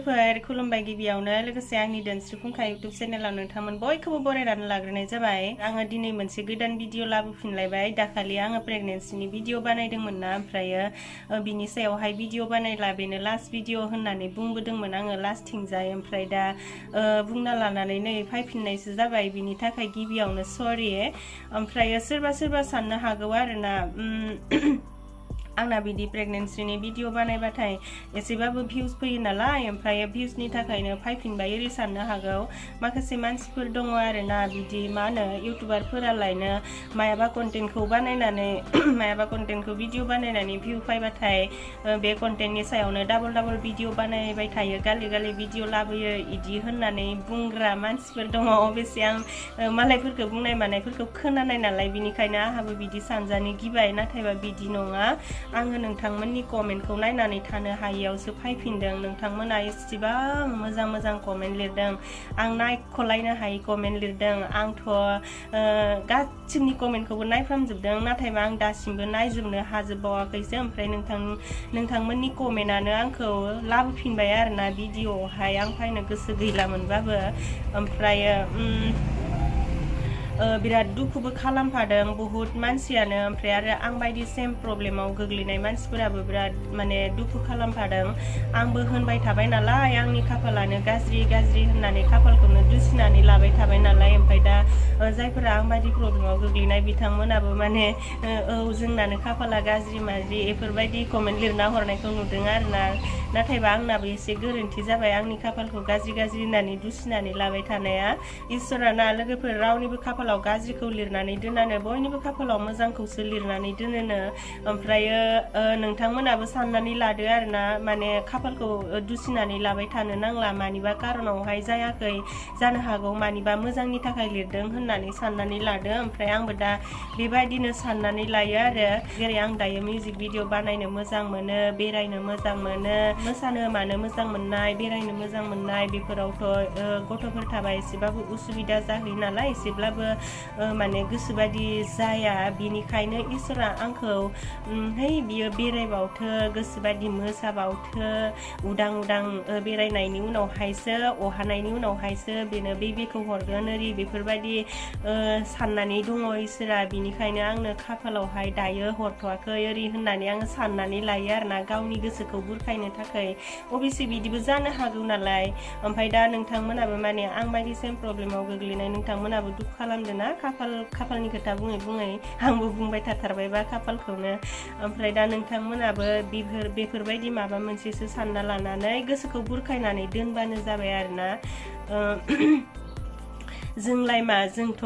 लोगोफोर खुलुमबाय गिबियावनो लोगोसे आंनि धोनस्रि फुंखा इउट्युब चेनेलाव नोंथांमोन बयखौबो बरायनानै लाग्रोनाय जाबाय। आङो दिनै मोनसे गोदान भिडिअ लाबोफिनलायबाय। दाखालि आङो प्रेगनेन्सिनि भिडिअ बानायदोंमोन ना, ओमफ्रायो बिनि सायावहाय भिडिअ बानायला बेनो लास्ट भिडिअ होननानै बुंबोदोंमोन आङो लास्टथिंजाय। ओमफ्राय दा बुंना लानानै नै फैफिननायसो जाबाय, बिनि थाखाय गिबियावनो सरि। ओमफ्रायो सोरबा साननो हागौ आरोना आंना बिदि प्रेगनेन्सिनि भिडिअ बानायबाथाय एसेबाबो भिउज फैयो नालाय, ओमफ्राय भिउजनि थाखायनो फैफिनबाय ओरै साननो हागौ। माखासे मानसिफोर दङ आरोना बिदि मा होनो इउटुबारफोरालायनो मायाबा कन्टेन्टखौ बानायनानै मायाबा कन्टेन्टखौ भिडिअ बानायनानै भिउ फैबाथाय बे कन्टेन्टनि सायावनो डाबल भिडिअ बानायबाय थायो, गालि भिडिअ लाबोयो इदि होननानै बुंग्रा मानसिफोर दङ। अबेसे आं मालायफोरखौ बुंनाय मानायफोरखौ खोनानाय नालाय, बिनिखायनो आंहाबो बिदि सानजानो गिबाय। नाथायबा बिदि नङा, आङो नोंथांमोननि कमेन्टखौ नायनानै थानो हायियावसो फैफिनदों। नोंथांमोना एसेबां मोजां कमेन्ट लिरदों, आं नायख'लायनो हायि कमेन्ट लिरदों। आंथ' गासिबनि कमेन्टखौबो नायफ्रामजोबदों, नाथायबा आं दासिमबो नायजोबनो हाजोबबावाखैसो। ओमफ्राय नोंथांमोननि कमेन्टआनो आंखौ लाबोफिनबाय आरोना भिडिअआवहाय आं फैनो गोसो गैलामोनबाबो। ओमफ्रायो बिराद दुखुबो खालामफादों बुहुत मानसियानो। ओमफ्राय आरो आं बायदि सेम प्रब्लेमाव गोग्लैनाय मानसिफोराबो बिराद माने दुखु खालामफादों। आंबो होनबाय थाबाय नालाय आंनि खाफालानो गाज्रि होननानै खाफालखौनो दुसिनानै लाबाय थाबाय नालाय। ओमफ्राय दा जायफोरा आं बायदि प्रब्लेमाव गोग्लैनाय बिथांमोनाबो माने औ जोंनानो खाफाला गाज्रि माज्रि बेफोरबायदि कमेन्ट लिरना हरनायखौ नुदों आरोना। नाथायबा आंनाबो एसे गोरोन्थि जाबाय, आंनि खाफालखौ गाज्रि होननानै दुसिनानै लाबाय थानाया। इसोराना लोगोफोर रावनिबो खाफालाव गाज्रिखौ लिरनानै दोनानो, बयनिबो खाफालाव मोजांखौसो लिरनानै दोनोनो। ओमफ्रायो नोंथांमोनाबो साननानै लादो आरोना, माने खाफालखौ दुसिनानै लाबाय थानो नांला। मानिबा कारनावहाय जायाखै जानो हागौ, मानिबा मोजांनि थाखाय लिरदों होननानै साननानै लादो। ओमफ्राय आंबो दा बेबायदिनो साननानै लायो आरो। जेरै आं दायो मिउजिक भिडिअ बानायनो मोजां मोनो, बेरायनो मोजां मोनो, मोसानो मानो मोजां मोननाय, बेरायनो मोजां मोननाय, बेफोरावथ' गथ'फोर थाबा एसेबाबो उसुबिदा जाहैयो नालाय, एसेब्लाबो माने गोसोबादि जाया। बिनिखायनो इसोरा आंखौ है बियो बेरायबावथो, गोसोबादि मोसाबावथो, उदां बेरायनायनि उनावहायसो अहानायनि उनावहायसो बेनो बेबिखौ हरगोन ओरै बेफोरबायदि साननानै दङ इसोरा। बिनिखायनो आंनो खाफालावहाय दायो हरथ'वाखै ओरै होननानै आङो साननानै लायो आरोना, गावनि गोसोखौ बुरखायनो थाखाय। अबेसे बिदिबो जानो हागौ नालाय। ओमफ्राय दा नोंथांमोनाबो माने आं बायदि सेम प्रब्लेमाव गोग्लैनाय नोंथांमोनाबो दुखु खालामदोंना, खाफालनि खोथा बुङै आंबो बुंबाय थाथारबायबा खाफालखौनो। ओमफ्राय दा नोंथांमोनाबो बेफोरबायदि माबा मोनसेसो सानना लानानै गोसोखौ बुरखायनानै दोनबानो जाबाय आरोना। जोंलाय मा, जोंथ'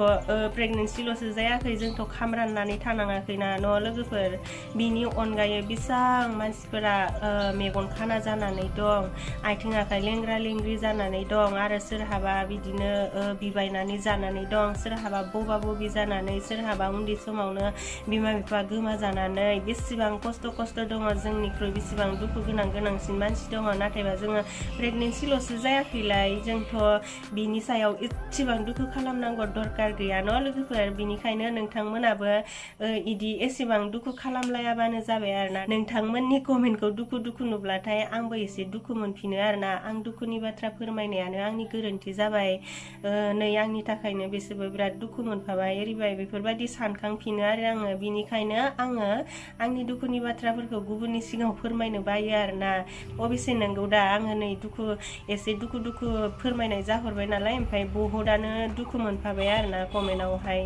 प्रेगनेन्सिल'सो जायाखै, जोंथ' खामराननानै थानाङाखैना न' लोगोफोर। बिनि अनगायै बेसां मानसिफोरा मेगन खाना जानानै दं, आथिं आखाइ लेंग्रि जानानै दं, आरो सोरहाबा बिदिनो बिबायनानै जानानै दं, सोरहाबा बबा जानानै, सोरहाबा उन्दै समावनो बिमा बिफा गोमाजानानै। बेसेबां खस्थ' दङ, जोंनिख्रुइ बेसेबां दुखु गोनांसिन मानसि दङ। नाथायबा जोङो प्रेगनेन्सिल'सो जायाखैलाय, जोंथ' बिनि सायाव एसेबां दुखु खालामनांगौ दरकार गैया न' लोगोफोर। बिनिखायनो नोंथांमोनाबो इदि एसेबां दुखु खालामलायाबानो जाबाय आरोना। नोंथांमोननि कमेन्टखौ दुखु नुब्लाथाय आंबो एसे दुखु मोनफिनो आरोना। आं दुखुनि बाथ्रा फोरमायनायानो आंनि गोरोन्थि जाबाय। नै आंनि थाखायनो बिसोरबो बिराद दुखु मोनफाबाय एरैबाय बेफोरबायदि सानखांफिनो आरो आङो। बिनिखायनो आङो आंनि दुखुनि बाथ्राफोरखौ गुबुननि सिगाङाव फोरमायनो बायो आरोना। अबेसे नंगौ दा, आङो नै एसे दुखु फोरमायनाय जाहरबाय नालाय, ओमफ्राय बहुदानो दुखु मोनफाबाय आरोना कमेन्टआवहाय।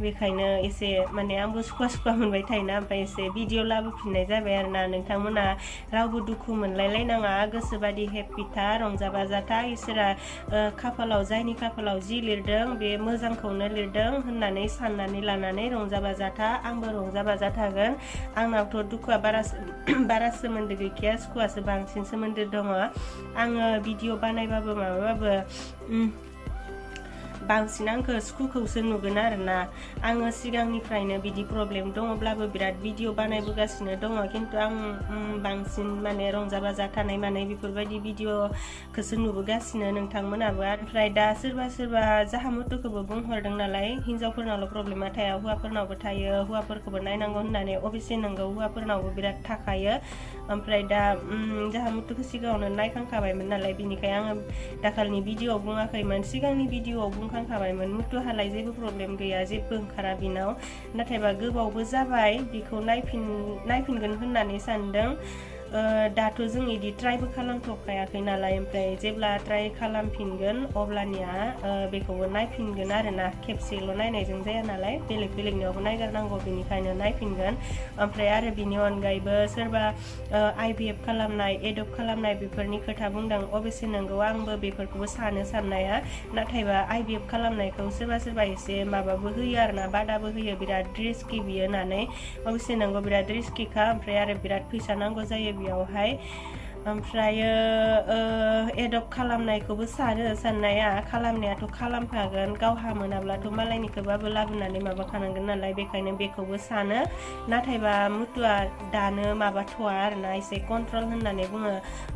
बेखायनो एसे माने आंबो सुखुवा मोनबाय थायोना, ओमफ्राय एसे भिडिअ लाबोफिननाय जाबाय आरोना। नोंथांमोना रावबो दुखु मोनलायलायनाङा, गोसोबादि हेप्पि था, रंजा बाजा था। इसोरा खाफालाव जायनि खाफालाव जि लिरदों बे मोजांखौनो लिरदों होननानै साननानै लानानै रंजा बाजा था। आंबो रंजा बाजा थागोन। आंनावथ' दुखुआ बारा सोमोन्दो गैखाया, सुखुआसो बांसिन सोमोन्दो दङ। आङो भिडिअ बानायबाबो माबाबाबो बांसिन आंखौ सुखुखौसो नुगोन आरोना आङो सिगांनिफ्रायनो बिदि प्रब्लेम दङब्लाबो बिराद भिडिअ बानायबोगासिनो दङ खिन्थु आं बांसिन माने रंजा बाजा थानाय मानाय बेफोरबायदि भिडिअखौसो नुबोगासिनो नोंथांमोनाबो ओमफ्राय दा सोरबा सोरबा जाहामुथुखौबो बुंहरदों नालाय हिनजावफोरनावल' प्रब्लेमा थाया हौवाफोरनावबो थायो हौवाफोरखौबो नायनांगौ होननानै अबेसे नंगौ हौवाफोरनावबो बिराद थाखायो ओमफ्राय दा जाहामुथुखौ सिगाङावनो नायखांखाबायमोन नालाय बिनिखाय आङो दाखालिनि भिडिअआव बुङाखैमोन सिगांनि भिडिअआव बुंखांखाबायमोन मुथुहालाय जेबो प्रब्लेम गैया जेबो ओंखारा बिनाव नाथायबा गोबावबो जाबाय बेखौ नायफिनगोन होननानै सानदों दाथ' जों इदि ट्राइबो खालामथ'खायाखै नालाय ओमफ्राय जेब्ला ट्राइ खालामफिनगोन अब्लानिया बेखौबो नायफिनगोन आरोना खेबसेल' नायनायजों जाया नालाय बेलेग बेलेगनियावबो नायगारनांगौ बेनिखायनो नायफिनगोन ओमफ्राय आरो बिनि अनगायैबो सोरबा IVF खालामनाय एडप्ट खालामनाय बेफोरनि खोथा बुंदों अबेसे नंगौ आंबो बेफोरखौबो साननाया नाथायबा IVF खालामनायखौ सोरबा सोरबा एसे माबाबो होयो आरोना बादाबो होयो बिराद रिस्कि बियो होननानै अबेसे नंगौ बिराद रिस्किखा ओमफ्राय आरो बिराद फैसा नांगौ जायो बेयावहाय ओमफ्रायो एडप्ट खालामनायखौबो साननाया खालामनायाथ' खालामखागोन गावहा मोनाब्लाथ' मालायनिखौबाबो लाबोनानै माबाखानांगोन नालाय बेखायनो बेखौबो सानो नाथायबा मुथुआ दानो माबाथ'आ आरोना एसे कन्ट्रल होननानै बुङो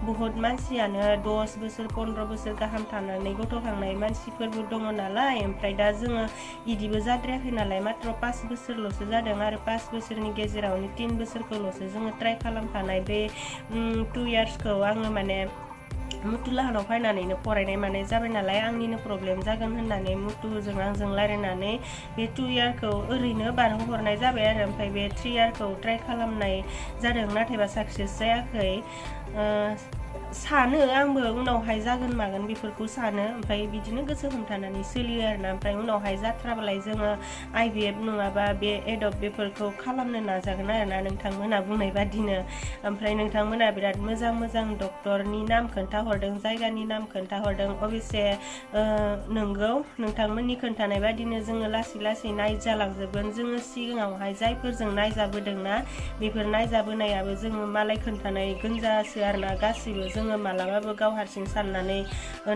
बुहुत मानसियानो 10 बोसोर 15 बोसोर गाहाम थानानै गथ'खांनाय मानसिफोरबो दङ नालाय ओमफ्राय दा जोङो इदिबो जाद्रायाखै नालाय मात्र 5 बोसोरल'सो जादों आरो 5 बोसोरनि गेजेरावनो 3 बोसोरखौल'सो जोङो ट्राइ खालामखानाय बे 2 इयार्सखौ आङो माने मुथुलाहानाव फैनानैनो फरायनाय माने जाबाय नालाय आंनिनो प्रब्लेम जागोन होननानै मुथुजों आंजों रायलायनानै बे 2 इयारखौ ओरैनो बारहोहरनाय जाबाय आरो ओमफ्राय बे 3 इयारखौ ट्राइ खालामनाय जादों नाथायबा साक्सेस जायाखै सानो आंबो उनावहाय जागोन मागोन बेफोरखौ सानो ओमफ्राय बिदिनो गोसो हमथानानै सोलियो आरोना ओमफ्राय उनावहाय जाथ्राबालाय जोङो IVF नङाबा बे एडप्ट बेफोरखौ खालामनो नाजागोन आरोना नोंथांमोना बुंनाय बादिनो ओमफ्राय नोंथांमोना बिराद मोजां डक्टरनि नाम खोन्थाहरदों जायगानि नाम खोन्थाहरदों अबेसे नंगौ नोंथांमोननि खोन्थानाय बादिनो जोङो लासै नायजालांजोबगोन जोङो सिगाङावहाय जायफोरजों नायजाबोदोंना बेफोर नायजाबोनायाबो जोङो मालाय खोन्थानाय गोंजासो आरोना गासिबो जोङो मालाबाबो गाव हारसिं साननानै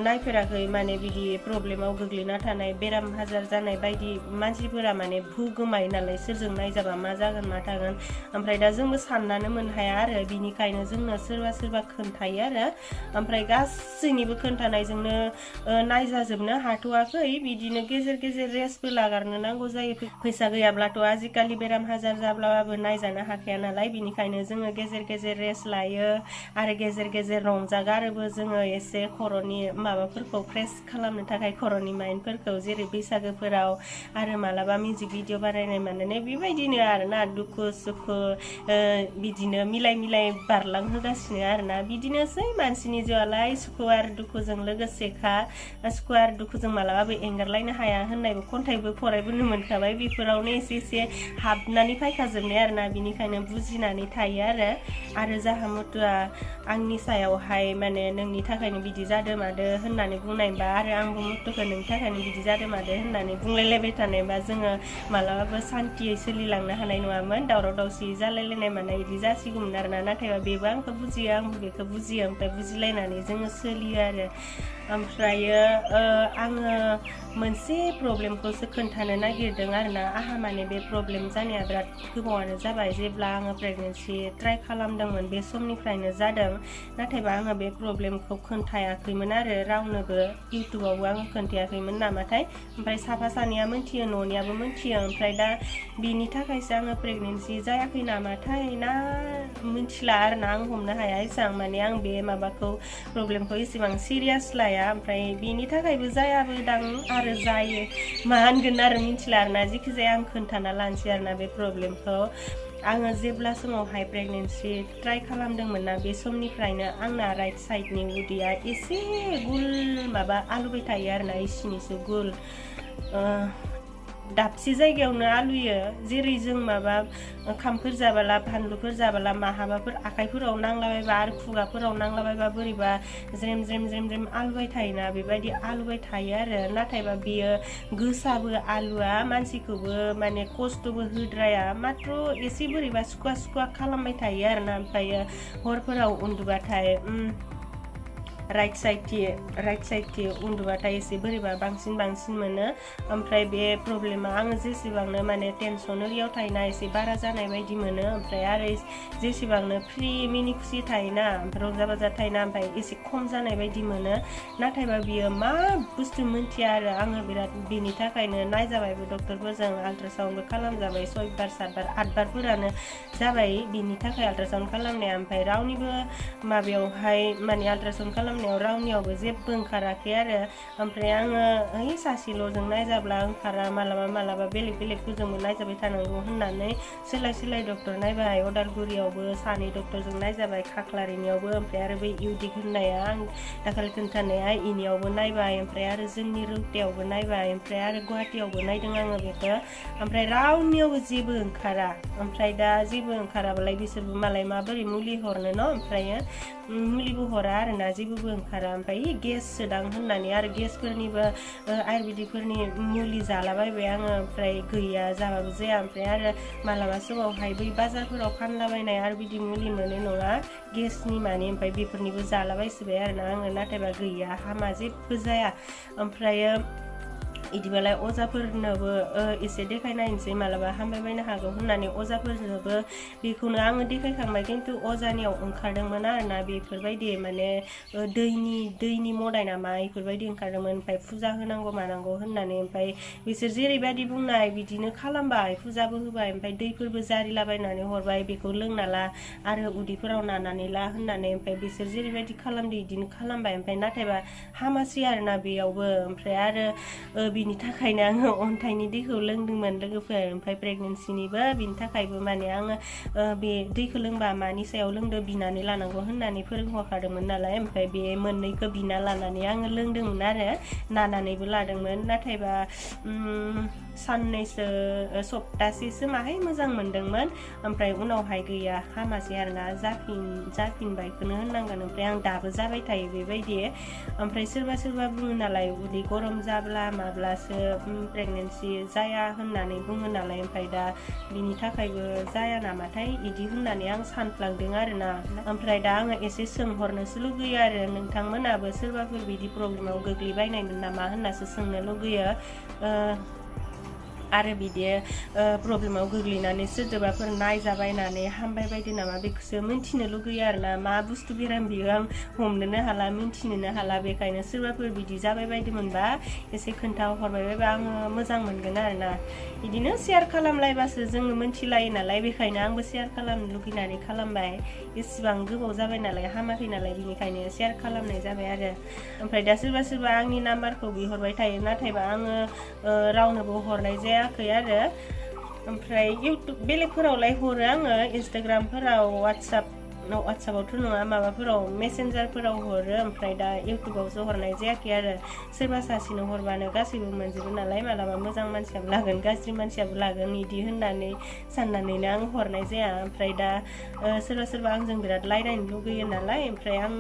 नायफेराखै माने बिदि प्रब्लेमाव गोग्लैना थानाय बेराम आजार जानाय बायदि मानसिफोरा माने भुगोमायो नालाय सोरजों नायजाबा मा जागोन मा थागोन ओमफ्राय दा जोंबो साननानो मोन हाया आरो बिनिखायनो जोंनो सोरबा खोन्थायो आरो ओमफ्राय गासैनिबो खोन्थानायजोंनो नायजाजोबनो हाथ'वाखै बिदिनो गेजेर रेस्टबो लागारनो नांगौ जायो फैसा गैयाब्लाथ' आजिखालि बेराम आजार जाब्लाबो नायजानो हाखाया नालाय बिनिखायनो जोङो गेजेर रेस्ट लायो आरो गेजेर रंजागारोबो जोङो एसे खर'नि माबाफोरखौ फ्रेस खालामनो थाखाय खर'नि माइन्डफोरखौ जेरै बैसागोफोराव आरो मालाबा मिउजिक भिडिअ बानायनाय माने बेबायदिनो आरोना दुखु सुखु बिदिनो मिलाय बारलांहोगासिनो आरोना बिदिनोसै मानसिनि जिउआलाय सुखु आरो दुखुजों लोगोसेखा सुखु आरो दुखुजों मालाबाबो एंगारलायनो हाया होननायबो खन्थाइबो फरायबोनो मोनखाबाय बेफोरावनो एसे हाबनानै फैखाजोबनाय आरोना बिनिखायनो बुजिनानै थायो आरो जाहा मुथुआ आंनि सायावहाय माने नोंनि थाखायनो बिदि जादों मादो होननानै बुंनायबा आरो आंबो मुथुखौ नोंनि थाखायनो बिदि जादों मादो होननानै बुंलायलायबाय थानायबा जोङो मालाबाबो सान्थियै सोलिलांनो हानाय नङामोन दावराव दावसि जालायलायनाय माने बिदि जासिगौमोन आरोना नाथायबा बेबो आंखौ बुजियो आंबो बेखौ बुजियो ओमफ्राय बुजिलायनानै जोङो सोलियो आरो ओमफ्रायो आङो मोनसे प्रब्लेमखौसो खोन्थानो नागिरदों आरोना आहा माने बे प्रब्लेम जानाया बिराद गोबावानो जाबाय जेब्ला आङो प्रेगनेन्सि ट्राइ खालामदोंमोन बे समनिफ्रायनो जादों नाथायबा आङो बे प्रब्लेमखौ खोन्थायाखैमोन आरो रावनोबो इउटुबावबो आङो खोन्थायाखैमोन नामाथाय ओमफ्राय साफा सानैया मोनथियो न'नियाबो मोनथियो ओमफ्राय दा बिनि थाखायसो आङो प्रेगनेन्सि जायाखै नामाथाय ना मिथिला आरोना आं हमनो हाया एसेबां माने आं बे माबाखौ प्रब्लेमखौ एसेबां सिरियास लाया ओमफ्राय बिनि थाखायबो जायाबो दां आरो जायो मा होनगोन आरो मिथिला आरोना जेखि जाया आं खोन्थाना लानोसै आरोना बे प्रब्लेमखौ आङो जेब्ला समावहाय प्रेगनेन्सि ट्राइ खालामदोंमोन ना बे समनिफ्रायनो आंना राइट साइडनि उदैया एसे गुल माबा आलुबाय थायो आरोना इसिनिसो गुल दाबसे जायगायावनो आलुयो जेरै जों माबा ओंखामफोर जाबाला फानलुफोर जाबाला माहाबाफोर आखाइफोराव नांलाबायबा आरो खुगाफोराव नांलाबायबा बोरैबा ज्रेम आलुबाय थायोना बेबायदि आलुबाय थायो आरो नाथायबा बेयो गोसाबो आलुआ मानसिखौबो माने खस्थ'बो होद्राया मात्र एसे बोरैबा सुखुवा खालामबाय थायो आरोना ओमफ्रायो हरफोराव उन्दुबाथाय राइट साइडथि उन्दुबाथाय एसे बोरैबा बांसिन मोनो ओमफ्राय बे प्रब्लेमा आङो जेसेबांनो माने टेनसन ओरियाव थायोना एसे बारा जानाय बायदि मोनो ओमफ्राय आरो जेसेबांनो फ्रि मिनि खुसि थायोना रंजा बाजा थायोना ओमफ्राय एसे खम जानाय बायदि मोनो नाथायबा बियो मा बुस्थु मोनथिया आरो आङो बिराद बेनि थाखायनो नायजाबायबो डक्टरफोरजों आल्ट्रासाउन्डबो खालामजाबाय 6 बार 7 बार 8 बारफोरानो जाबाय बिनि थाखाय आल्ट्रासाउन्ड खालामनाया ओमफ्राय रावनिबो माबायावहाय माने आल्ट्रासाउन्ड खालामनायाव रावनियावबो जेबो ओंखाराखै आरो ओमफ्राय आङो ओइ सासेल'जों नायजाब्ला ओंखारा मालाबा बेलेगफोरजोंबो नायजाबाय थानांगौ होननानै सोलाय डक्टर नायबाय अदालगुरियावबो सानै डक्टरजों नायजाबाय खाख्लारिनियावबो ओमफ्राय आरो बै इउदिक होननाया आं दाखालि खोन्थानाया इनियावबो नायबाय ओमफ्राय आरो जोंनि रौतायावबो नायबाय ओमफ्राय आरो गुवाहाटियावबो नायदों आङो बेखौ ओमफ्राय रावनियावबो जेबो ओंखारा ओमफ्राय दा जेबो ओंखाराबालाय बिसोरबो मालाय माबोरै मुलि हरनो न ओमफ्राय मुलिबो हरा आरोना जेबोबो ओंखारा ओमफ्राय गेस सोदां होननानै आरो गेसफोरनिबो आयुर्वेदिकफोरनि मुलि जालाबायबाय आङो ओमफ्राय गैया जाबाबो जाया ओमफ्राय आरो मालाबा समावहाय बै बाजारफोराव फानलाबायनाय आरो बिदि मुलि मोनो नङा गेसनि माने ओमफ्राय बेफोरनिबो जालाबायसोबाय आरोना आङो नाथायबा गैया हामा जेबो जाया ओमफ्रायो इदिबालाय अजाफोरनोबो एसे देखायनायनोसै मालाबा हामबायबायनो हागौ होननानै अजाफोरनोबो बेखौनो आङो देखायखांबाय खिन्थु अजानियाव ओंखारदोंमोन आरोना बेफोरबायदि माने दैनि मदाय नामा बेफोरबायदि ओंखारदोंमोन ओमफ्राय फुजा होनांगौ मानांगौ होननानै ओमफ्राय बिसोर जेरैबायदि बुंनाय बिदिनो खालामबाय फुजाबो होबाय ओमफ्राय दैफोरबो जारिलाबायनानै हरबाय बेखौ लोंना ला आरो उदैफोराव नानानै ला होननानै ओमफ्राय बिसोर जेरैबायदि खालामदो बिदिनो खालामबाय ओमफ्राय नाथायबा हामासै आरोना बेयावबो ओमफ्राय आरो बिनि थाखायनो आङो अन्थाइनि दैखौ लोंदोंमोन लोगोफोर ओमफ्राय प्रेगनेन्सिनिबो बिनि थाखायबो माने आङो बे दैखौ लोंबा मानि सायाव लोंदो बिनानै लानांगौ होननानै फोरोंहरखादोंमोन नालाय ओमफ्राय बे मोननैखौ बिना लानानै आङो लोंदोंमोन आरो नानानैबो लादोंमोन नाथायबा साननैसो सप्तासेसो माहाय मोजां मोनदोंमोन ओमफ्राय उनावहाय गैया हामासै आरोना जाफिनबायखौनो होननांगोन ओमफ्राय आं दाबो जाबाय थायो बेबायदि ओमफ्राय सोरबा बुङो नालाय उदै गरम जाब्ला माब्लासो प्रेगनेन्सि जाया होननानै बुङो नालाय ओमफ्राय दा बिनि थाखायबो जाया नामाथाय इदि होननानै आं सानफ्लांदों आरोना ओमफ्राय दा आङो एसे सोंहरनोसो लुगैयो आरो नोंथांमोनाबो सोरबाफोर बिदि प्रब्लेमाव गोग्लैबायनायमोन नामा होननासो सोंनो लुगैयो आरो बिदि प्रब्लेमाव गोग्लैनानै सोरजोबाफोर नायजाबायनानै हामबाय बायदि नामा बेखौसो मिन्थिनो लुगैयो आरोना मा बुस्थु बेराम बियो आं हमनोनो हाला मिन्थिनोनो हाला बेखायनो सोरबाफोर बिदि जाबाय बायदि मोनबा एसे खोन्थाहरबाय बायबा आङो मोजां मोनगोन आरोना बिदिनो शेयार खालामलायबासो जोङो मिन्थिलायो नालाय बेखायनो आंबो शेयार खालामनो लुगैनानै खालामबाय एसेबां गोबाव जाबाय नालाय हामाखै नालाय बिनिखायनो शेयार खालामनाय जाबाय आरो ओमफ्राय दा सोरबा आंनि नाम्बारखौ बिहरबाय थायो नाथायबा आङो रावनोबो हरनाय जायाखै आरो ओमफ्राय इउटुब बेलेगफोरावलाय हरो आङो इन्स्टाग्रामफोराव वाट्सआपावथ' नङा माबाफोराव मेसेन्जारफोराव हरो ओमफ्राय दा इउटुबावसो हरनाय जायाखै आरो सोरबा सासेनो हरबानो गासैबो मोनजोबो नालाय मालाबा मोजां मानसियाबो लागोन गाज्रि मानसियाबो लागोन इदि होननानै साननानैनो आं हरनाय जाया ओमफ्राय दा सोरबा आंजों बिराद रायज्लायनो लुगैयो नालाय ओमफ्राय आं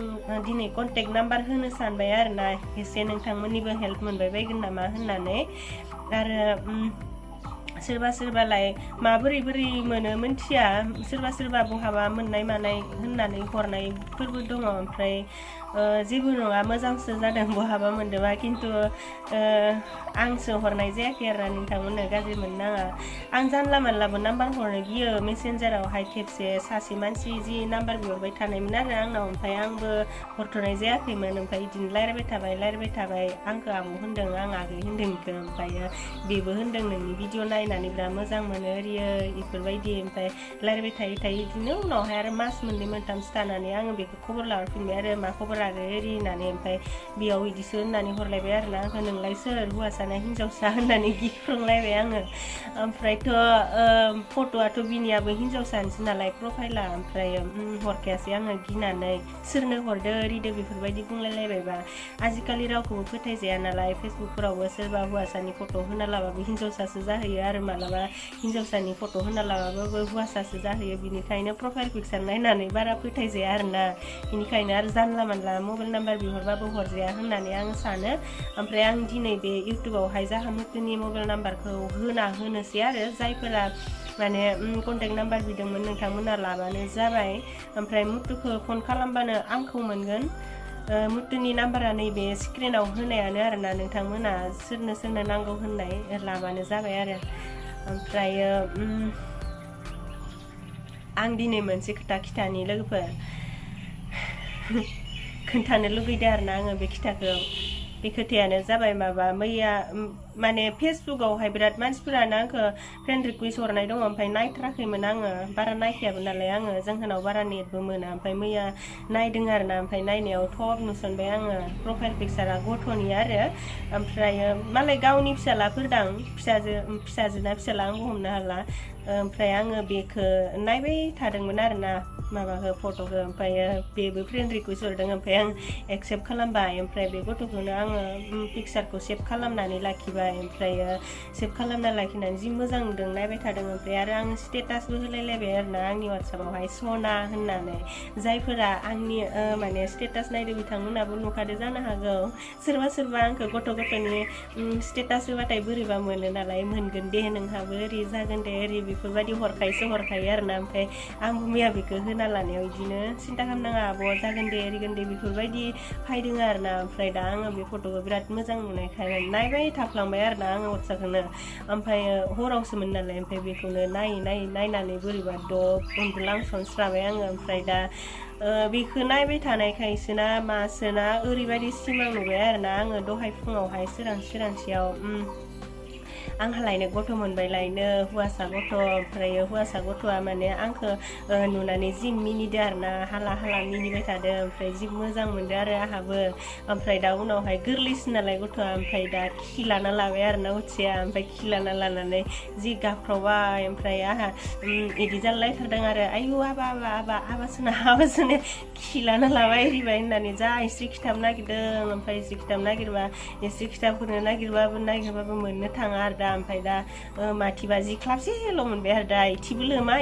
दिनै कन्टेक्ट नाम्बार होनो सानबाय आरोना एसे नोंथांमोननिबो हेल्प मोनबाय बायगोन नामा होननानै आरो सोरबालाय माबोरै मोनो मिन्थिया सोरबा बहाबा मोननाय मानाय होननानै हरनायफोरबो दङ ओमफ्राय जेबो नङा मोजांसो जादों बहाबा मोनदोंबा खिन्थु आंसो हरनाय जायाखै आरो नोंथांमोननो गाज्रि मोननाङा आं जानला मानलाबो नाम्बार हरनो गियो मेसेन्जारावहाय खेबसे सासे मानसि जि नाम्बार बिहरबाय थानायमोन आरो आंनाव ओमफ्राय आंबो हरथ'नाय जायाखैमोन ओमफ्राय बिदिनो रायज्लायबाय थाबाय आंखौ आबौ होनदों आं आगै होनदों बेखौ ओमफ्रायो बेबो होनदों नोंनि भिडिअ नायनानै बिराद मोजां मोनो ओरियो बेफोरबायदि ओमफ्राय रायज्लायबाय थायै बिदिनो उनावहाय आरो मास मोननै मोनथामसो थानानै आङो बेखौ खबर लाहरफिनबाय आरो मा खबर आरो ओरि होननानै ओमफ्राय बेयाव बिदिसो होननानै हरलायबाय आरोना आंखौ नोंलाय सोर हौवासाना हिन्जावसा होननानै गिख्रंलायबाय आङो ओमफ्रायथ' फट'आथ' बिनियाबो हिन्जावसानिसो नालाय प्रफाइला ओमफ्राय हरखायासै आङो गिनानै सोरनो हरदो ओरिदो बेफोरबायदि बुंलायलायबायबा आजिखालि रावखौबो फोथायजाया नालाय फेसबुकफोरावबो सोरबा हौवासानि फट' होना लाबाबो हिन्जावसासो जाहैयो आरो मालाबा हिन्जावसानि फट' होना लाबाबो हौवासासो जाहैयो बिनिखायनो प्रफाइल पिकचार नायनानै बारा फोथायजाया आरोना बिनिखायनो आरो जानला मानला मबाइल नाम्बार बिहरबाबो हरजाया होननानै आं सानो ओमफ्राय आं दिनै बे इउटुबावहाय जाहामुतुनि मबाइल नाम्बारखौ होनोसै आरो जायफोरा माने कन्टेक्ट नाम्बार बिदोंमोन नोंथांमोना लाबानो जाबाय ओमफ्राय मुथुखौ फन खालामबानो आंखौ मोनगोन मुथुनि नाम्बारा नैबे स्क्रिनाव होनायानो आरोना नोंथांमोना सोरनो नांगौ होननाय लाबानो जाबाय आरो ओमफ्रायो आं दिनै मोनसे खोथा खिथानि लोगोफोर खोन्थानो लुगैदों आरोना आङो बे खोथाखौ बे खोथायानो जाबाय माबा मैया माने फेसबुकआवहाय बिराद मानसिफोरानो आंखौ फ्रेन्ड रिकुवेस्ट हरनाय दङ ओमफ्राय नायथाराखैमोन आङो बारा नायखायाबो नालाय आङो जोंहानाव बारा नेटबो मोना ओमफ्राय मैया नायदों आरोना ओमफ्राय नायनायाव थब नुसनबाय आङो प्रफाइल पिक्सारा गथ'नि आरो ओमफ्रायो मालाय गावनि फिसालाफोरदां फिसाजोना फिसाला आंबो हमनो हाला ओमफ्राय आङो बेखौ नायबाय थादोंमोन आरोना माबाखौ फट'खौ ओमफ्रायो बेबो फ्रेन्ड रिकुवेस्ट हरदों ओमफ्राय आं एक्सेप्ट खालामबाय ओमफ्राय बे गथ'खौनो आङो पिक्सारखौ सेभ खालामनानै लाखिबाय ओमफ्रायो सेभ खालामना लाखिनानै जि मोजां नुदों नायबाय थादों ओमफ्राय आरो आं स्टेटासबो होलायलायबाय आरोना आंनि वाट्सएपआवहाय सना होननानै जायफोरा आंनि माने स्टेटास नायदों बिथांमोनाबो नुखादो जानो हागौ सोरबा आंखौ गथ'नि स्टेटास होबाथाय बोरैबा मोनो नालाय मोनगोन दे नोंहाबो ओरै जागोन दे ओरै बेफोरबायदि हरखायो आरोना ओमफ्राय आंबो मैया बेखौ होना लानायाव बिदिनो सिन्था खालामनाङा आब' जागोन दे ओरैगोन दे बेफोरबायदि फायदों आरोना ओमफ्राय दा आङो बे फट'खौ बिराद मोजां नुनायखाय नायबाय थाफ्लांबाय आरोना आङो वाट्सएपखौनो ओमफ्राय हरावसोमोन नालाय ओमफ्राय बेखौनो नायनानै बोरैबा उन्दुलांसनस्राबाय आङो ओमफ्राय दा बेखौ नायबाय थानायखायसोना मासोना ओरैबायदि सिमां नुबाय आरोना आङो दहाय फुङावहाय सोरांसियाव आंहालायनो गथ' मोनबायलायनो हौवासा गथ' ओमफ्रायो हौवासा गथ'आ माने आंखौ नुनानै जि मिनिदों आरोना हाला मिनिबाय थादों ओमफ्राय जि मोजां मोनदों आरो आंहाबो ओमफ्राय दा उनावहाय गोरलैसिन नालाय गथ'आ ओमफ्राय दा खिलाना लाबाय आरोना उथिया ओमफ्राय खिलाना लानानै जि गाबख्रावबाय ओमफ्राय आंहा इदि जालायथारदों आरो आयु आबासोनो खिलाना लाबाय एरिबाय होननानै जा एसे खिथाब नागिरदों ओमफ्राय एसे खिथाब नागिरबा एसे खिथाबखौनो नागिरबाबो मोननो थाङा आरो दा ओमफ्राय दा माथिबा जि ख्लाबसेल' मोनबाय आरो दा इथिबो लोमा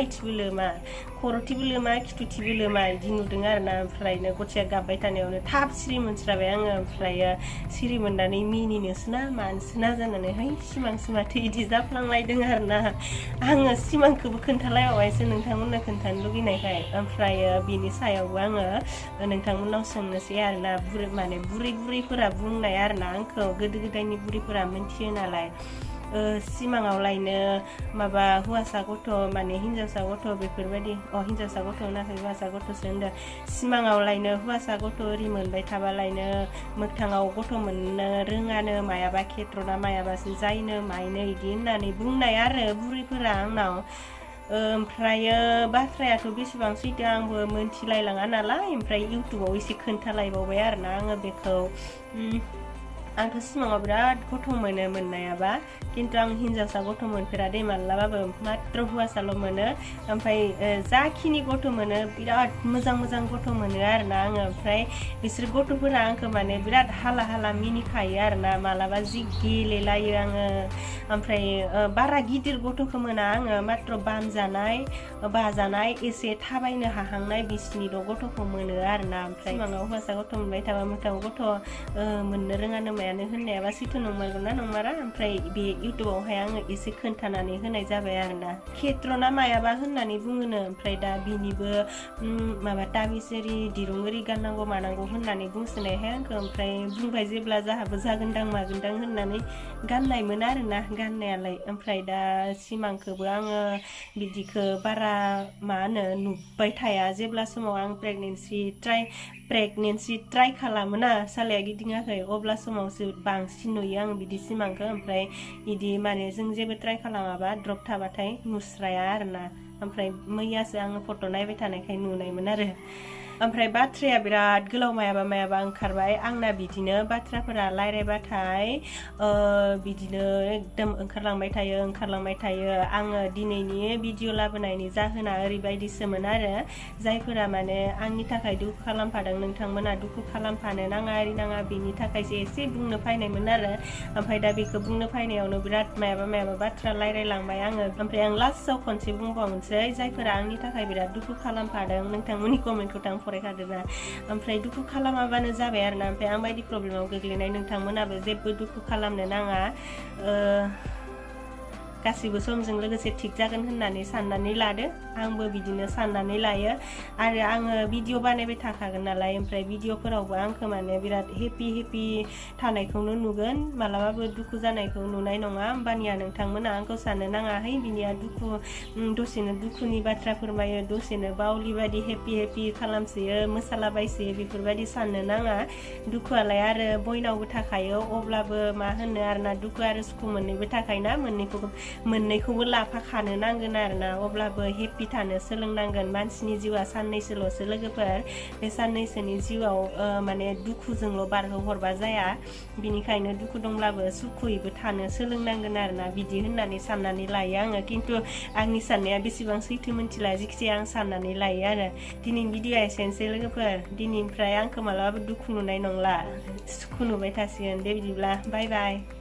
खर'थिबो लोमा खिथुथिबो लोमा इदि नुदों आरोना ओमफ्रायनो गथिया गाबबाय थानायावनो थाब सिरि मोनस्राबाय आङो ओमफ्रायो सिरि मोननानै मिनिनोसोना मानोसोना जानानै है सिमांसो माथो इदि जाफ्लांलायदों आरोना आङो सिमांखौबो खोन्थालायबावबायसो नोंथांमोननो खोन्थानो लुगैनायखाय ओमफ्रायो बिनि सायावबो आङो नोंथांमोननाव सोंनोसै आरोना बुरैफोरा बुंनाय आरोना आंखौ गोदो गोदायनि बुरैफोरा मिन्थियो नालाय सिमाङावलायनो माबा हौवासा गथ' माने हिन्जावसा गथ' बेफोरबायदि हिन्जावसा गथ' नाथाय हौवासा गथ'सो होनदों सिमाङावलायनो हौवासा गथ' ओरि मोनबाय थाबालायनो मोगथाङाव गथ' मोननो रोङानो मायाबा खेत्र'ना मायाबासो जायनो मायनो इदि होननानै बुंनाय आरो बुरैफोरा आंनाव ओमफ्रायो बाथ्रायाथ' बेसेबां सैथो आंबो मोनथिलायलाङा नालाय ओमफ्राय इउटुबाव एसे खोन्थालायबावबाय आरोना आङो बेखौ आंथ' सिमाङाव बिराद गथ' मोनो मोननायाबा खिन्थु आं हिन्जावसा गथ' मोनफेरा दे मालाबाबो मात्र हौवासाल' मोनो ओमफ्राय जाखिनि गथ' मोनो बिराद मोजां गथ' मोनो आरोना आङो ओमफ्राय बिसोर गथ'फोरा आंखौ माने बिराद हाला मिनिखायो आरोना मालाबा जि गेलेलायो आङो ओमफ्राय बारा गिदिर गथ'खौ मोना आङो मात्र बाजानाय एसे थाबायनो हाहांनाय बिसिनिल' गथ'खौ मोनो आरोना ओमफ्राय सिमाङाव हौवासा गथ' मोनबाय थाबा मोगथाङाव गथ' मोननो रोङानो मायानो होननायाबा सैथो नंमारगौना नंमारा ओमफ्राय बे इउटुबावहाय आङो एसे खोन्थानानै होनाय जाबाय आरोना खेत्र'ना मायाबा होननानै बुङोनो ओमफ्राय दा बिनिबो माबा ताबिसेरि दिरुं ओरि गाननांगौ मानांगौ होननानै बुंसोनायहाय आंखौ ओमफ्राय बुंबाय जेब्ला जाहाबो जागोनदां मागोनदां होननानै गाननायमोन आरोना गाननायालाय ओमफ्राय दा सिमांखौबो आङो बिदिखौ बारा नुबाय थाया जेब्ला समाव आं प्रेगनेन्सि ट्राइ खालामोना सालाया गिदिङाखै अब्ला समावसो बांसिन नुयो आं बिदि सिमांखौ ओमफ्राय बिदि माने जों जेबो ट्राइ खालामाबा द्रप थाबाथाय नुस्राया आरोना ओमफ्राय मैयासो आङो फट' नायबाय थानायखाय नुनायमोन आरो ओमफ्राय बाथ्राया बिराद गोलाव मायाबा ओंखारबाय आंना बिदिनो बाथ्राफोरा रायज्लायबाथाय बिदिनो एकदम ओंखारलांबाय थायो आङो दिनैनि भिडिअ लाबोनायनि जाहोना ओरैबायदिसोमोन आरो जायफोरा माने आंनि थाखाय दुखु खालामफादों नोंथांमोना दुखु खालामफानो नाङा बेनि थाखायसो एसे बुंनो फायनायमोन आरो ओमफ्राय दा बेखौ बुंनो फायनायावनो बिराद मायाबा बाथ्रा रायज्लायलांबाय आङो ओमफ्राय आं लास्टआव खनसे बुंबावनोसै जायफोरा आंनि थाखाय बिराद दुखु खालामफादों नोंथांमोननि कमेन्टखौ आं फरायखादोंना ओमफ्राय दुखु खालामाबानो जाबाय आरोना ओमफ्राय आं बायदि प्रब्लेमाव गोग्लैनाय नोंथांमोनाबो जेबो दुखु खालामनो नाङा गासिबो समजों लोगोसे थिग जागोन होननानै साननानै लादो आंबो बिदिनो साननानै लायो आरो आङो भिडिअ बानायबाय थाखागोन नालाय ओमफ्राय भिडिअफोरावबो आंखौ माने बिराद हेपि थानायखौनो नुगोन मालाबाबो दुखु जानायखौ नुनाय नङा होमबानिया नोंथांमोना आंखौ साननो नाङा है बिनिया दुखु दसेनो दुखुनि बाथ्रा फोरमायो दसेनो बावलि बायदि हेपि खालामसोयो मोसालाबायसोयो बेफोरबायदि साननो नाङा दुखुआलाय आरो बयनावबो थाखायो अब्लाबो मा होनो आरोना दुखु आरो सुखु मोननैबो थाखायोना मोननैखौबो लाफाखानो नांगोन आरोना अब्लाबो हेपि थानो सोलोंनांगोन मानसिनि जिउआ साननैसोल'सो लोगोफोर बे साननैसोनि जिउआव माने दुखुजोंल' बारहोहरबा जाया बिनिखायनो दुखु दंब्लाबो सुखुयैबो थानो सोलोंनांगोन आरोना बिदि होननानै साननानै लायो आङो खिन्थु आंनि साननाया बेसेबां सैथो मिथिला जिखिजाया आं साननानै लायो आरो दिनैनि भिडिअ'आ एसेनोसै लोगोफोर दिनैनिफ्राय आंखौ मालाबाबो दुखु नुनाय नंला सुखु नुबाय थासिगोन दे बिदिब्ला बाय बाय